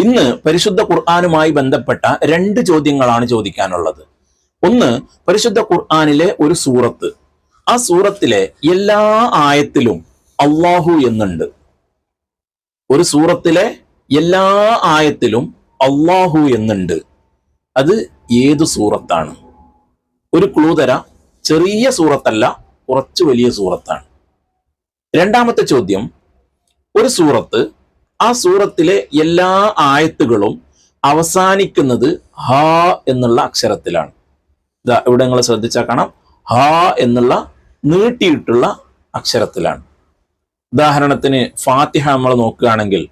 ഇന്ന് പരിശുദ്ധ ഖുർആനുമായി ബന്ധപ്പെട്ട 2 ചോദ്യങ്ങളാണ് ചോദിക്കാനുള്ളത്. ഒന്ന്, പരിശുദ്ധ ഖുർആനിലെ ഒരു സൂറത്ത്, ആ സൂറത്തിലെ എല്ലാ ആയത്തിലും അള്ളാഹു എന്നുണ്ട്. ഒരു സൂറത്തിലെ എല്ലാ ആയത്തിലും അള്ളാഹു എന്നുണ്ട്. അത് ഏത് സൂറത്താണ്? ഒരു ക്ലൂ തരാം, ചെറിയ സൂറത്തല്ല, കുറച്ച് വലിയ സൂറത്താണ്. രണ്ടാമത്തെ ചോദ്യം, ഒരു സൂറത്ത്, ആ സൂറത്തിലെ എല്ലാ ആയത്തുകളും അവസാനിക്കുന്നത് ഹാ എന്നുള്ള അക്ഷരത്തിലാണ്. ഇതാ ഇവിടെ നിങ്ങൾ ശ്രദ്ധിച്ചാൽ കാണാം, ഹാ എന്നുള്ള നീട്ടിയിട്ടുള്ള അക്ഷരത്തിലാണ്. ഉദാഹരണത്തിന് ഫാത്തിഹ നമ്മൾ നോക്കുകയാണെങ്കിൽ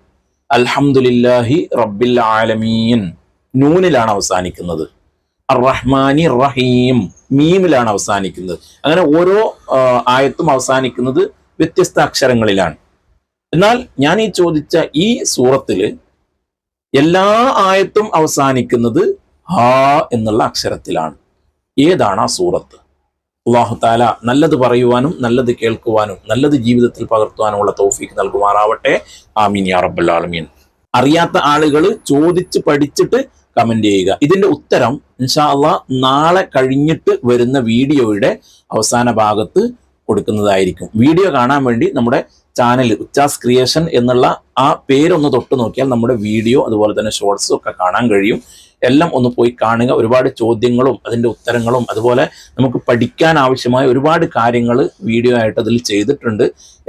അൽഹംദുലില്ലാഹി റബ്ബിൽ ആലമീൻ നൂനിലാണ് അവസാനിക്കുന്നത്. അർ-റഹ്മാനി റഹീം മീമിലാണ് അവസാനിക്കുന്നത്. അങ്ങനെ ഓരോ ആയത്തും അവസാനിക്കുന്നത് വ്യത്യസ്ത അക്ഷരങ്ങളിലാണ്. എന്നാൽ ഞാൻ ഈ ചോദിച്ച ഈ സൂറത്തില് എല്ലാ ആയത്തും അവസാനിക്കുന്നത് ഹാ എന്നുള്ള അക്ഷരത്തിലാണ്. ഏതാണ് ആ സൂറത്ത്? അല്ലാഹു തആല നല്ലത് പറയുവാനും നല്ലത് കേൾക്കുവാനും നല്ലത് ജീവിതത്തിൽ പകർത്തുവാനുമുള്ള തൗഫീഖ് നൽകുമാറാവട്ടെ. ആമീൻ യാ റബ്ബൽ ആലമീൻ. അറിയാത്ത ആളുകൾ ചോദിച്ച് പഠിച്ചിട്ട് കമന്റ് ചെയ്യുക. ഇതിന്റെ ഉത്തരം ഇൻഷാ അല്ലാഹ് നാളെ കഴിഞ്ഞിട്ട് വരുന്ന വീഡിയോയുടെ അവസാന ഭാഗത്ത് കൊടുക്കുന്നതായിരിക്കും. വീഡിയോ കാണാൻ വേണ്ടി നമ്മുടെ ചാനൽ ഉച്ചാസ് ക്രിയേഷൻ എന്നുള്ള ആ പേരൊന്ന് തൊട്ട് നോക്കിയാൽ നമ്മുടെ വീഡിയോ അതുപോലെ തന്നെ ഷോർട്സും ഒക്കെ കാണാൻ കഴിയും. എല്ലാം ഒന്ന് പോയി കാണുക. ഒരുപാട് ചോദ്യങ്ങളും അതിൻ്റെ ഉത്തരങ്ങളും അതുപോലെ നമുക്ക് പഠിക്കാൻ ആവശ്യമായ ഒരുപാട് കാര്യങ്ങൾ വീഡിയോ ആയിട്ട് അതിൽ ചെയ്തിട്ടുണ്ട്.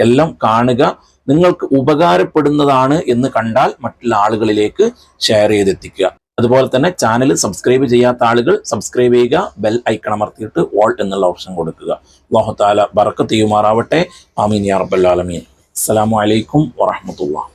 എല്ലാം കാണുക. നിങ്ങൾക്ക് ഉപകാരപ്പെടുന്നതാണ് എന്ന് കണ്ടാൽ മറ്റുള്ള ആളുകളിലേക്ക് ഷെയർ ചെയ്തെത്തിക്കുക. അതുപോലെ തന്നെ ചാനൽ സബ്സ്ക്രൈബ് ചെയ്യാത്ത ആളുകൾ സബ്സ്ക്രൈബ് ചെയ്യുക, ബെൽ ഐക്കൺ അമർത്തിയിട്ട് ഓൾ എന്നുള്ള ഓപ്ഷൻ കൊടുക്കുക. അല്ലാഹു തആല ബറക്കത്ത് ചെയ്യുമാറാവട്ടെ. ആമീൻ യാ റബ്ബൽ ആലമീൻ. അസ്സലാമു അലൈക്കും വറഹ്മത്തുള്ളാഹി.